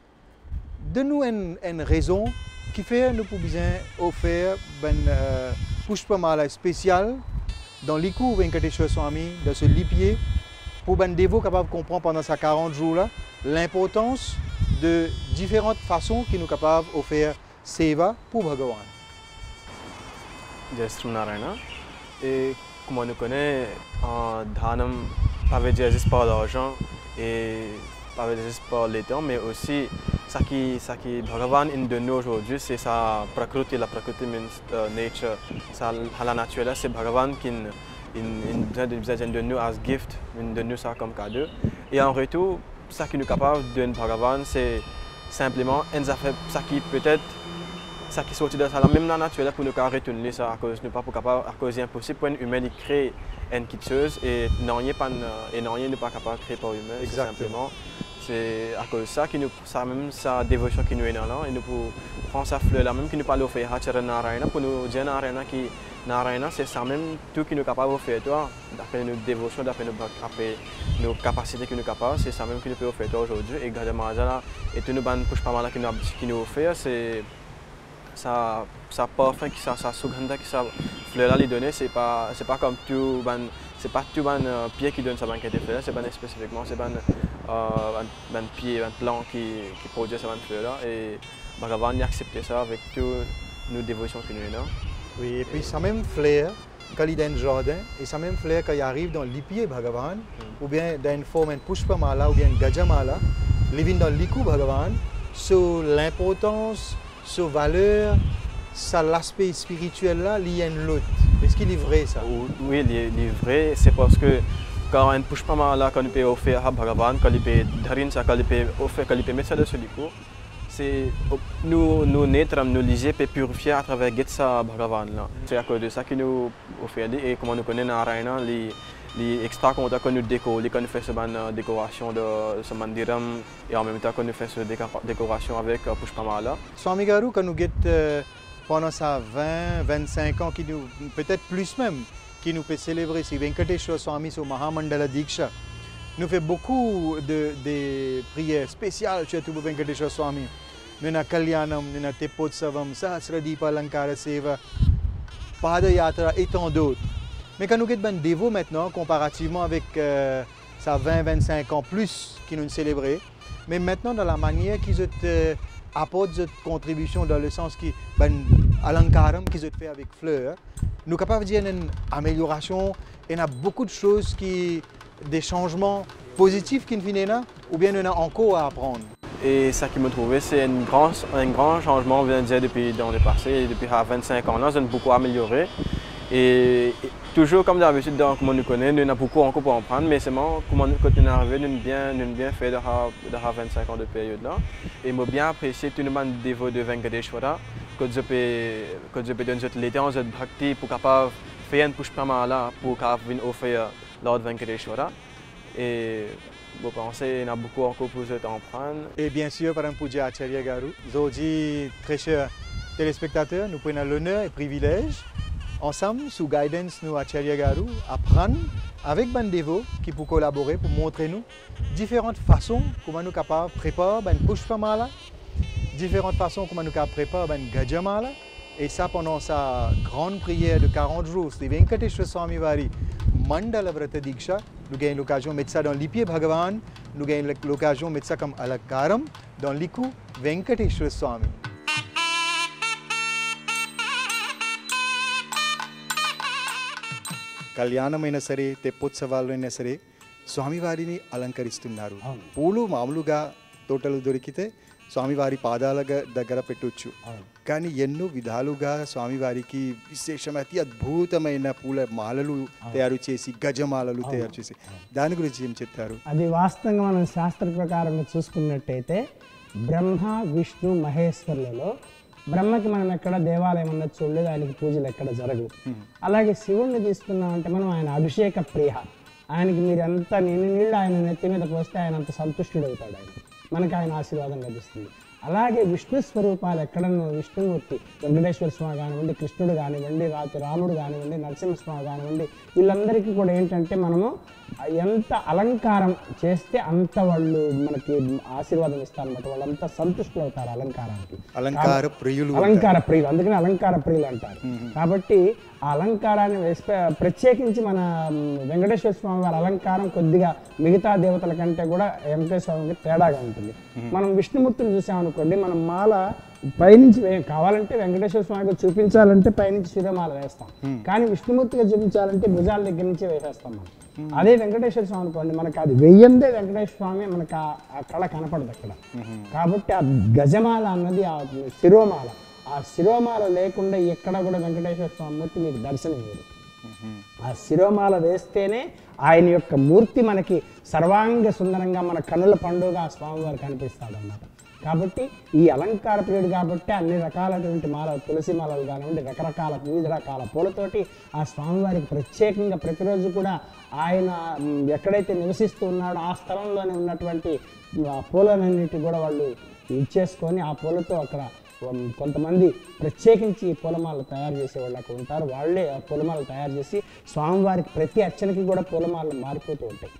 Donne-nous une raison qui fait nous pouvons offrir ben pushpa mala spécial dans l'ikou Venkateshwar Swami, dans ce lipier, pour ben dévot capable de comprendre pendant ces 40 jours là l'importance de différentes façons qui nous capables d'offrir seva pour Bhagavan. Jai Sri Narayana. Et comme on nous connaît, Dhanam avait déjà par l'argent et avait déjà par les temps, mais aussi ce qui Bhagavan nous donne aujourd'hui, c'est sa prakriti. La prakriti means nature, la nature là, c'est Bhagavan qui nous donne as gift, nous donne ça comme cadeau. Et en retour, ce qui nous est capable de donner Bhagavan, c'est simplement ça qui peut-être ça qui sortit de ça, même la nature pour nous retourner ça à cause nous pas pour capable à cause impossible pour un humain de créer une petite chose et non n'est pas capable de créer par humain. Simplement c'est à cause ça qui nous ça même sa dévotion qui nous est là et nous pour prendre sa fleur là même qui nous parle offrir Acharya Narayana pour nous dire Narayana qui Narayana c'est ça même tout qui nous capable de faire toi d'après nos dévotions d'après nos capacités qui nous capable c'est ça même qui nous peut offrir toi aujourd'hui et Gadamajala et tout nous ban push pas mal qui nous offert c'est ça parfum qui ça sugandha qui ça fleur là les donner c'est pas comme tout ban c'est pas tout ban pied qui donne ça ban qui fleur c'est ban spécifiquement c'est ban pied ban plant qui produit ça ban fleur là et Bhagavan y accepter ça avec toutes nos dévotions qui nous est là. Oui, et puis ça même fleur quand il est dans le jardin et ça même fleur quand il arrive dans l'hypier Bhagavan ou bien dans une forme un pushpa mala ou bien une gaja mala il vient dans l'ikou Bhagavan sur l'importance sur valeur, ça l'aspect spirituel là, il y a une lutte. Est-ce qu'il est vrai ça? Oui, il est vrai. C'est parce que quand on ne push pas mal là, quand on peut offrir à Bhagavan, quand on peut dharin ça, quand on peut offrir, quand on peut mettre ça dessus du coup, c'est nous naître, nous liser, peut purifier à travers Getsa Bhagavan là. C'est à cause de ça que nous offrons et comme on nous connaît Narayana, les extra qu'on nous décore, quand nous fait cette décoration de ce mandiram et en même temps qu'on nous fait cette décoration avec Pushpamala. Swami Garu, quand nous get pendant ça 20-25 ans, qui nous, peut-être plus même, qui nous peut célébrer Sri Venkateshwara Swami sur Mahamandala Diksha. Nous fait beaucoup de prières spéciales chez Tubu Venkateshwara Swami. Nous avons Kalyanam, nous avons Tepotsavam, Sahasradipa Alankara Seva, Padayatra et tant d'autres. Mais quand nous sommes dévots maintenant, comparativement avec ça 20-25 ans plus qui nous célébrer, mais maintenant dans la manière qu'ils apportent cette contribution dans le sens qui alankaram qu'ils ont fait avec fleurs, nous sommes capables de dire une amélioration et il y a beaucoup de choses des changements positifs qui viennent là, ou bien on a encore à apprendre. Et ça qui me trouvait, c'est un grand changement, on vient de dire, depuis dans le passé, depuis 25 ans là, ça a beaucoup amélioré. Et toujours comme d'habitude, comme on nous connaît, nous avons beaucoup encore pour en prendre, mais c'est comment quand on est arrivé, nous avons bien fait de 25 ans de période là. Et moi bien apprécié tout le monde dévot de Venkateshwara, que je peux donner l'été en cette bhakti pour capable faire un pushpama là pour capable offrir Lord Venkateshwara. Et je pense qu'il y a beaucoup encore pour en prendre. Et bien sûr, par un Puja Acharya Garu, aujourd'hui, très chers téléspectateurs, nous prenons l'honneur et privilège ensemble, sous guidance nous Acharya Garu, apprendre avec Bandevo qui pour collaborer, pour montrer nous différentes façons comment nous capables de préparer un pushpamala, différentes façons comment nous capables de préparer un gajamala, et ça pendant sa grande prière de 40 jours, Sri Venkateshwara Swami Vari Mandala Vrata Diksha, nous gagnons l'occasion de mettre ça dans l'Ipier Bhagavan, nous gagnons l'occasion de mettre ça comme Alakaram dans l'Iku Venkateshwara Swami. కళ్యాణమైన సరే తెప్పోత్సవాలైనా సరే స్వామివారిని అలంకరిస్తున్నారు. పూలు మామూలుగా తోటలు దొరికితే స్వామివారి పాదాల దగ్గర పెట్టొచ్చు, కానీ ఎన్నో విధాలుగా స్వామివారికి విశేషమైన అతి అద్భుతమైన పూల మాలలు తయారు చేసి గజమాలలు తయారు చేసి దాని గురించి ఏం చెప్తారు? అది వాస్తవంగా మనం శాస్త్ర ప్రకారంగా చూసుకున్నట్టయితే బ్రహ్మ విష్ణు మహేశ్వరులలో బ్రహ్మకి మనం ఎక్కడ దేవాలయం అన్నది చూడలేదు, ఆయనకి పూజలు ఎక్కడ జరగవు. అలాగే శివుణ్ణి తీసుకున్నామంటే మనం ఆయన అభిషేక ప్రియ, ఆయనకి మీరు ఎంత నీళ్ళు ఆయన నెత్తి మీద పోస్తే ఆయన అంత సంతుష్టుడవుతాడు, మనకి ఆయన ఆశీర్వాదం లభిస్తుంది. అలాగే విష్ణు స్వరూపాలు ఎక్కడన్నా విష్ణుమూర్తి వెంకటేశ్వర స్వామి కానివ్వండి, కృష్ణుడు కానివ్వండి, రాముడు కానివ్వండి, నరసింహస్వామి కానివ్వండి, వీళ్ళందరికీ కూడా ఏంటంటే మనము ఎంత అలంకారం చేస్తే అంత వాళ్ళు మనకి ఆశీర్వాదం ఇస్తారన్నమాట, వాళ్ళంతా సంతుష్టులు అవుతారు అలంకారానికి. అలంకార ప్రియులు, అందుకని అలంకార ప్రియులు అంటారు. కాబట్టి ఆ అలంకారాన్ని ప్రత్యేకించి మన వెంకటేశ్వర స్వామి వారి అలంకారం కొద్దిగా మిగతా దేవతల కంటే కూడా వెంకటేశ్వర స్వామికి తేడాగా ఉంటుంది. మనం విష్ణుమూర్తిని చూసామనుకోండి, మనం మాల పైనుంచి కావాలంటే వెంకటేశ్వర స్వామికి చూపించాలంటే పైనుంచి సూర్యమాల వేస్తాం, కానీ విష్ణుమూర్తిగా చూపించాలంటే భుజాల దగ్గర నుంచి వేసేస్తాం మనం. అదే వెంకటేశ్వర స్వామి అనుకోండి, మనకి అది వెయ్యందే వెంకటేశ్వర స్వామి మనకు ఆ కళ కనపడదు అక్కడ. కాబట్టి ఆ గజమాల అన్నది ఆ శిరోమాల, ఆ శిరోమాల లేకుండా ఎక్కడ కూడా వెంకటేశ్వర స్వామి మూర్తి మీకు దర్శనం ఇవ్వదు. ఆ శిరోమాల వేస్తేనే ఆయన యొక్క మూర్తి మనకి సర్వాంగ సుందరంగా మన కన్నుల పండుగ ఆ స్వామివారు కనిపిస్తాడు అన్నమాట. కాబట్టి ఈ అలంకార ప్రియుడు కాబట్టి అన్ని రకాలైనటువంటి మాలలు, తులసి మాలలు కానివ్వండి, రకరకాల వివిధ రకాల పూలతోటి ఆ స్వామివారికి ప్రత్యేకంగా ప్రతిరోజు కూడా ఆయన ఎక్కడైతే నివసిస్తూ ఉన్నాడో ఆ స్థలంలోనే ఉన్నటువంటి ఆ పూలన్నిటి కూడా వాళ్ళు ఇచ్చేసుకొని ఆ పూలతో అక్కడ కొంతమంది ప్రత్యేకించి పూలమాలలు తయారు చేసేవాళ్ళు అక్కడ ఉంటారు. వాళ్ళే ఆ పూలమాలలు తయారు చేసి స్వామివారికి ప్రతి అర్చనకి కూడా పూలమాలలు మారిపోతూ ఉంటాయి.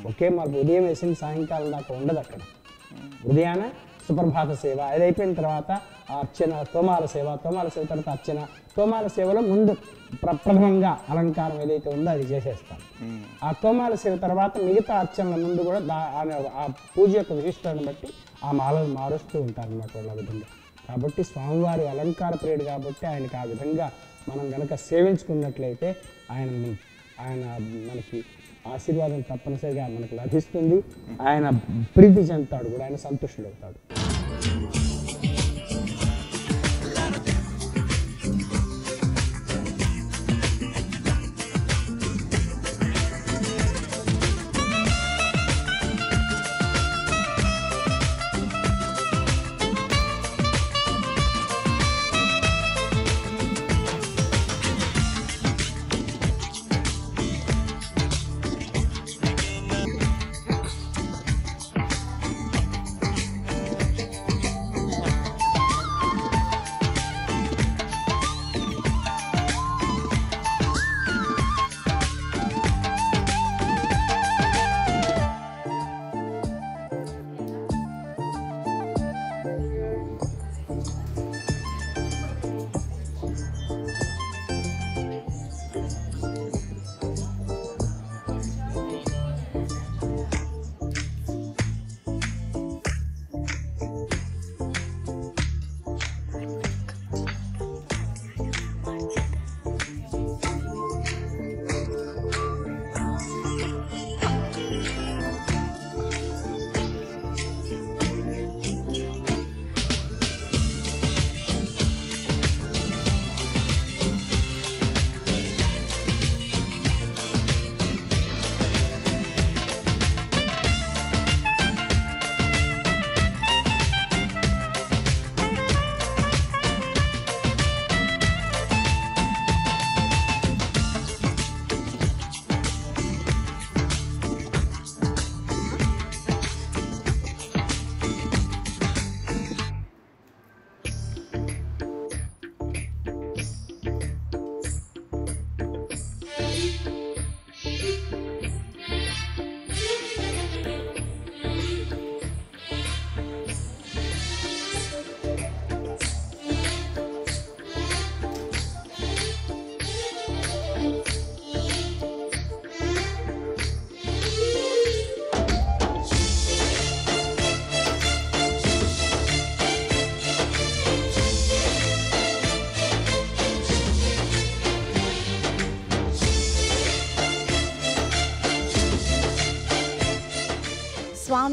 ఒకే మాల ఉదయం వేసింది సాయంకాలం దాకా ఉండదు అక్కడ. ఉదయాన సుప్రభాత సేవ, అది అయిపోయిన తర్వాత అర్చన, తోమాల సేవ తర్వాత అర్చన. తోమాల సేవలో ముందు ప్రథమంగా అలంకారం ఏదైతే ఉందో అది చేసేస్తాం. ఆ తోమాల సేవ తర్వాత మిగతా అర్చనల ముందు కూడా ఆ పూజ యొక్క విశిష్టతను బట్టి ఆ మాలలు మారుస్తూ ఉంటారు అన్నమాట వాళ్ళ విధంగా. కాబట్టి స్వామివారి అలంకార ప్రియుడు కాబట్టి ఆయనకి ఆ విధంగా మనం కనుక సేవించుకున్నట్లయితే ఆయన మనకి ఆశీర్వాదం తప్పనిసరిగా మనకు లభిస్తుంది. ఆయన ప్రీతి చెందుతాడు కూడా, ఆయన సంతుష్టుడవుతాడు.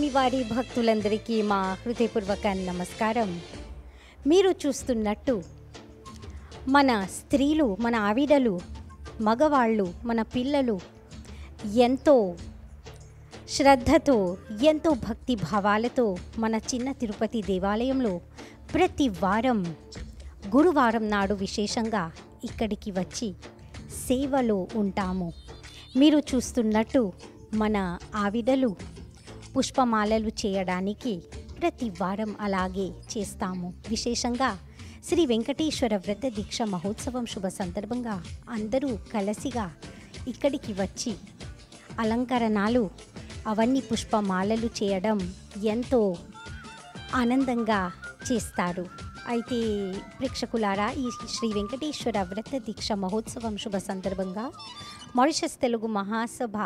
స్వామివారి భక్తులందరికీ మా హృదయపూర్వక నమస్కారం. మీరు చూస్తున్నట్టు మన స్త్రీలు, మన ఆవిడలు, మగవాళ్ళు, మన పిల్లలు ఎంతో శ్రద్ధతో, ఎంతో భక్తి భావాలతో మన చిన్న తిరుపతి దేవాలయంలో ప్రతి వారం గురువారం నాడు విశేషంగా ఇక్కడికి వచ్చి సేవలో ఉంటాము. మీరు చూస్తున్నట్టు మన ఆవిడలు పుష్పమాలలు చేయడానికి ప్రతి వారం అలాగే చేస్తాము. విశేషంగా శ్రీ వెంకటేశ్వర వ్రత దీక్ష మహోత్సవం శుభ సందర్భంగా అందరూ కలిసిగా ఇక్కడికి వచ్చి అలంకరణలు అవన్నీ పుష్పమాలలు చేయడం ఎంతో ఆనందంగా చేస్తారు. అయితే ప్రేక్షకులారా, ఈ శ్రీ వెంకటేశ్వర వ్రత దీక్ష మహోత్సవం శుభ సందర్భంగా మారిషస్ తెలుగు మహాసభ,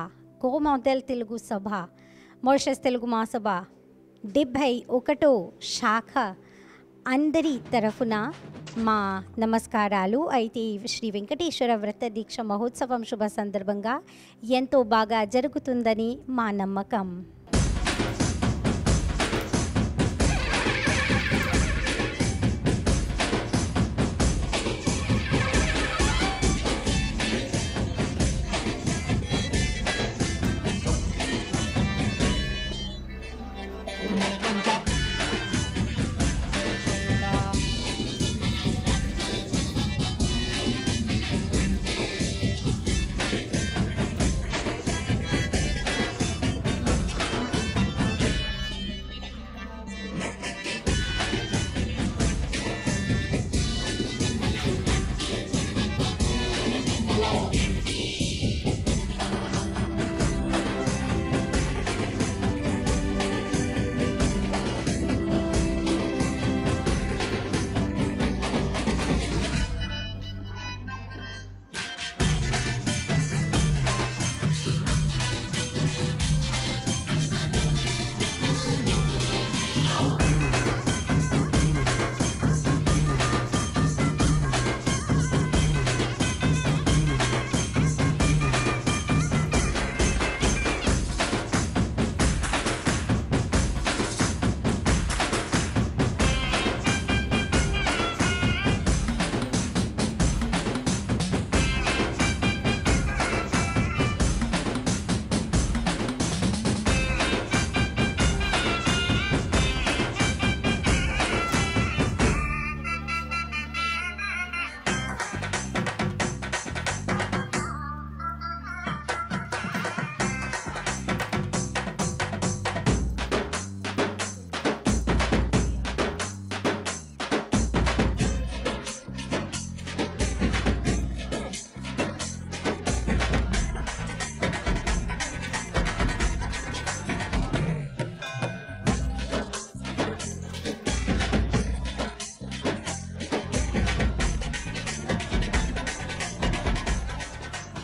కోమోడల్ తెలుగు సభ, మారిషస్ తెలుగు మహాసభ 71వ శాఖ అందరి తరఫున మా నమస్కారాలు. అయితే శ్రీ వెంకటేశ్వర వ్రత దీక్ష మహోత్సవం శుభ సందర్భంగా ఎంతో బాగా జరుగుతుందని మా నమ్మకం.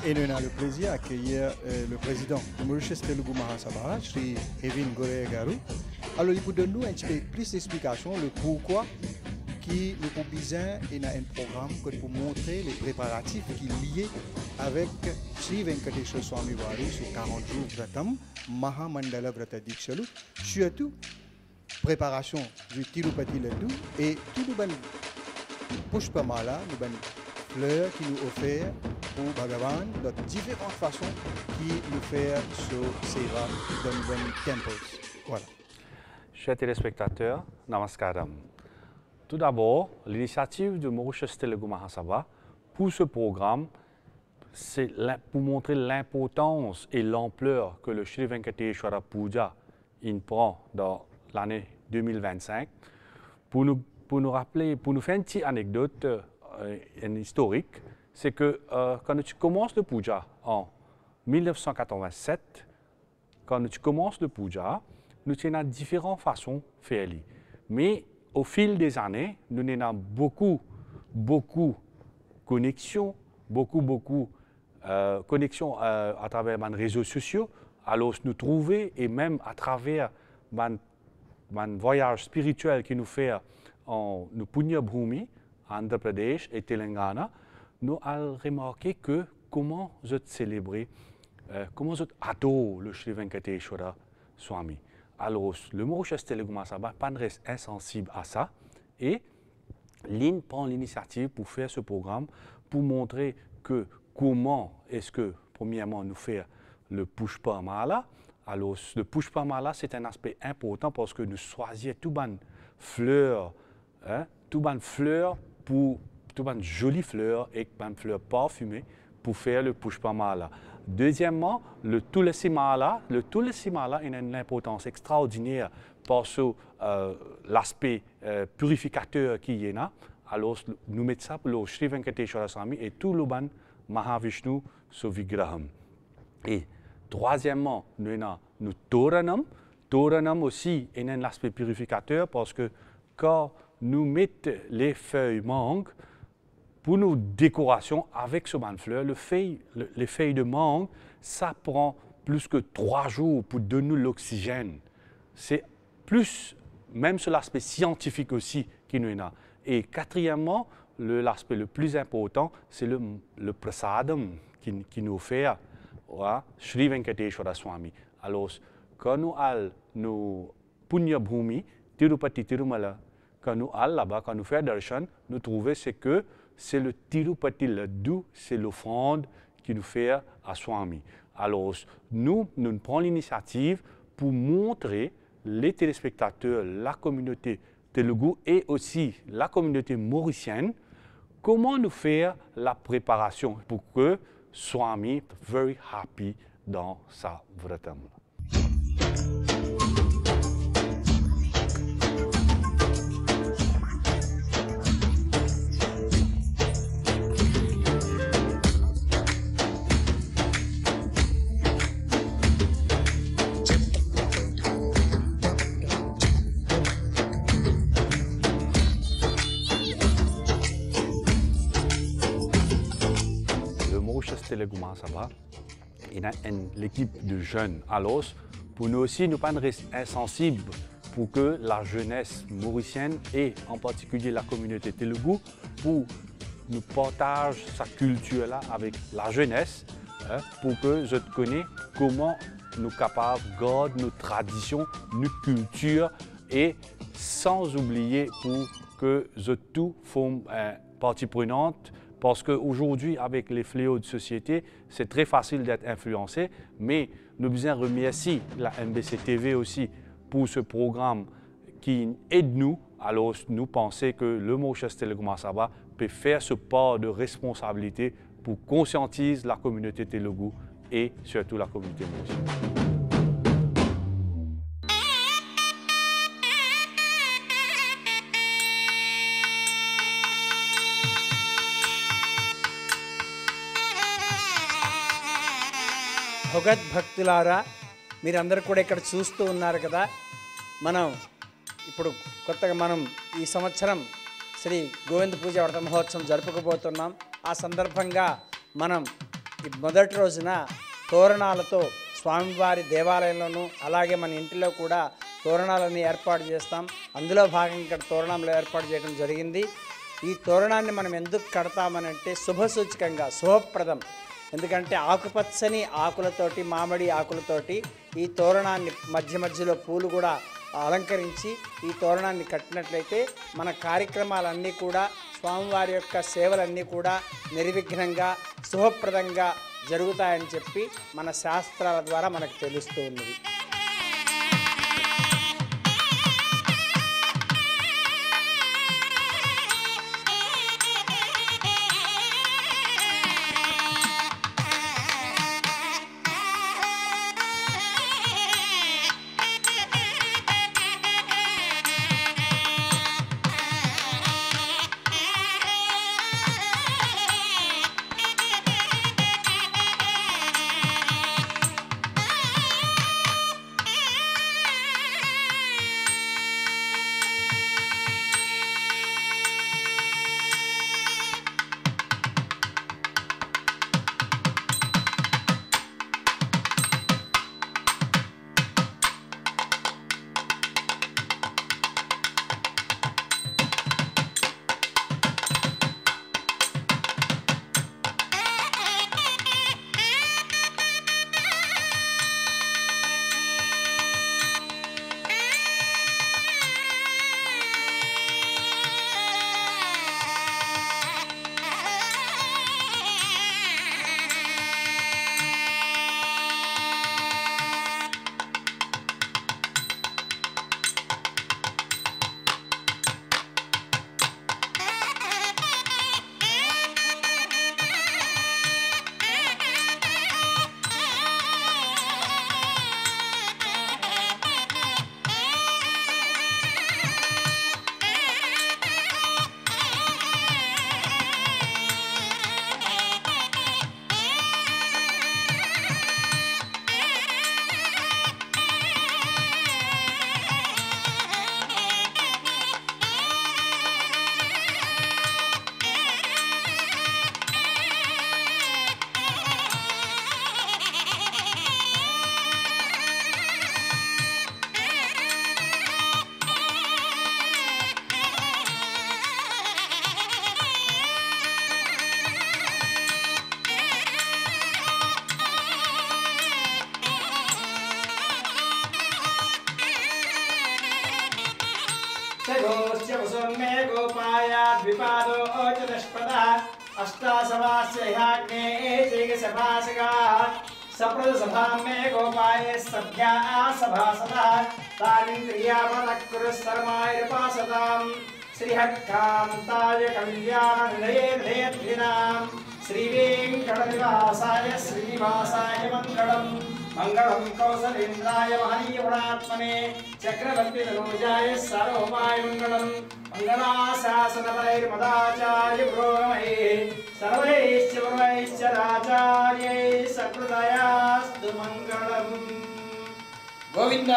Et nous avons le plaisir d'accueillir le président de Mauritius Telugu Mahasabha, Shri Evin Gore Garu. Alors, il peut donner nous un petit peu plus d'explications le pourquoi qui nous avons besoin et un programme pour montrer les préparatifs qui sont liés avec Shri Venkateshwara Swami Vari sur 40 jours Vratam, Mahamandala Vrata Dikshalu, surtout préparation du Tirupati Laddu et tout le ban Pushpamala, le ban fleurs qui nous offert pour Bhagavan de différentes façons qui nous fait sur Seva dans nos temples. Voilà. Chers téléspectateurs, Namaskaram. Tout d'abord, l'initiative de Mauritius Telugu Mahasabha pour ce programme, c'est pour montrer l'importance et l'ampleur que le Shri Venkateshwara Puja prend dans l'année 2025. Pour nous rappeler, pour nous faire une petite anecdote, un historique, c'est que quand tu commences le puja en 1987, quand tu commences le puja, nous avons différentes façons de faire. Mais au fil des années, nous avons beaucoup de connexions, connexions à travers les réseaux sociaux, alors nous trouver et même à travers un voyage spirituel qui nous fait en Punya Bhumi, Andhra Pradesh et Telangana, nous avons remarqué que comment je célébrer, comment je adore le Shri Venkateshwara Swami. Alors, le Mauritius Telugu Mahasabha reste insensible à ça et l'IN prend l'initiative pour faire ce programme, pour montrer que comment est-ce que, premièrement, nous faire le Pushpa Mala. Alors, le Pushpa Mala, c'est un aspect important parce que nous choisissons tout ban fleurs, pour tout ban jolies fleurs et ban fleurs parfumées pour faire le Pushpa Mala. Deuxièmement, le Tulsi Mala. Le Tulsi Mala a une importance extraordinaire parce que l'aspect purificateur qui y est là. Alors, nous mettons ça pour le Sri Venkateshwara Swami et tout le ban Mahavishnu Vigraham. Et troisièmement, nous avons le Toranam. Toranam aussi est un aspect purificateur parce que quand nous mettons les feuilles mangue pour nos décorations avec ce ban de fleurs, les feuilles de mangue, ça prend plus que 3 jours pour donner l'oxygène. C'est plus, même sur l'aspect scientifique aussi, qui nous est là. Et quatrièmement, l'aspect le plus important, c'est le prasadam qui nous fait Sri Venkateshwara Swami. Alors, quand nous allons nos Punya Bhumi, Tirupati Tirumala, quand nous allons là-bas, quand nous faisons darshan, nous trouvons que c'est le Tirupati Laddu, c'est l'offrande qui nous fait à Swami. Alors, nous prenons l'initiative pour montrer les téléspectateurs, la communauté Telugu et aussi la communauté mauricienne, comment nous faire la préparation pour que Swami soit very happy dans sa vratam. Telugu Mahasabha, il y a l'équipe de jeunes. Alors, pour nous aussi, nous ne sommes pas insensibles pour que la jeunesse mauricienne et en particulier la communauté Telugu, pour nous partage sa culture là avec la jeunesse, pour que je connaisse comment nous sommes capables de garder nos traditions, nos cultures et sans oublier pour que je tout forme partie prenante. Parce qu'aujourd'hui, avec les fléaux de société, c'est très facile d'être influencé, mais nous devons remercier la MBC TV aussi pour ce programme qui aide nous. Alors, nous pensons que le Mauritius Telugu Mahasabha peut faire ce pas de responsabilité pour conscientiser la communauté Telugu et surtout la communauté mauricienne. భగవద్భక్తులారా, మీరందరూ కూడా ఇక్కడ చూస్తూ ఉన్నారు కదా. మనం ఇప్పుడు కొత్తగా ఈ సంవత్సరం శ్రీ గోవింద పూజ వ్రత మహోత్సవం జరుపుకోబోతున్నాం. ఆ సందర్భంగా మనం ఈ మొదటి రోజున తోరణాలతో స్వామివారి దేవాలయంలోనూ అలాగే మన ఇంటిలో కూడా తోరణాలని ఏర్పాటు చేస్తాం. అందులో భాగంగా ఇక్కడ తోరణంలో ఏర్పాటు చేయడం జరిగింది. ఈ తోరణాన్ని మనం ఎందుకు కడతామనంటే శుభసూచకంగా, శుభప్రదం. ఎందుకంటే ఆకుపచ్చని ఆకులతోటి, మామిడి ఆకులతోటి ఈ తోరణాన్ని మధ్యలో పూలు కూడా అలంకరించి ఈ తోరణాన్ని కట్టినట్లయితే మన కార్యక్రమాలన్నీ కూడా, స్వామివారి యొక్క సేవలన్నీ కూడా నిర్విఘ్నంగా శుభప్రదంగా జరుగుతాయని చెప్పి మన శాస్త్రాల ద్వారా మనకు తెలుస్తూ ఉన్నది. द्विपादो चतुष्पदः अष्टासवास्यहाग्ने चैकसभासगाः सप्रदसभां मे गोपाय सभ्याः सभासदः तानिन्द्रियावतः कुरु सर्वायुपासताम् श्रीहत्कान्ताय कल्याणनिधये निधयद्धिनाम् श्रीवेङ्कटनिवासाय श्रीनिवासाय मङ्गलम् मंगलम कौसलेन्द्राय महनीयगुणात्मने चक्रवर्ती तनूजाय सार्वभौमाय मंगलम मंगलाशासनपरैर्मदाचार्य पुरोगमहे सर्वैश्च पूर्वैश्च आचार्यैः सकृदयास्तु मंगलम् गोविन्द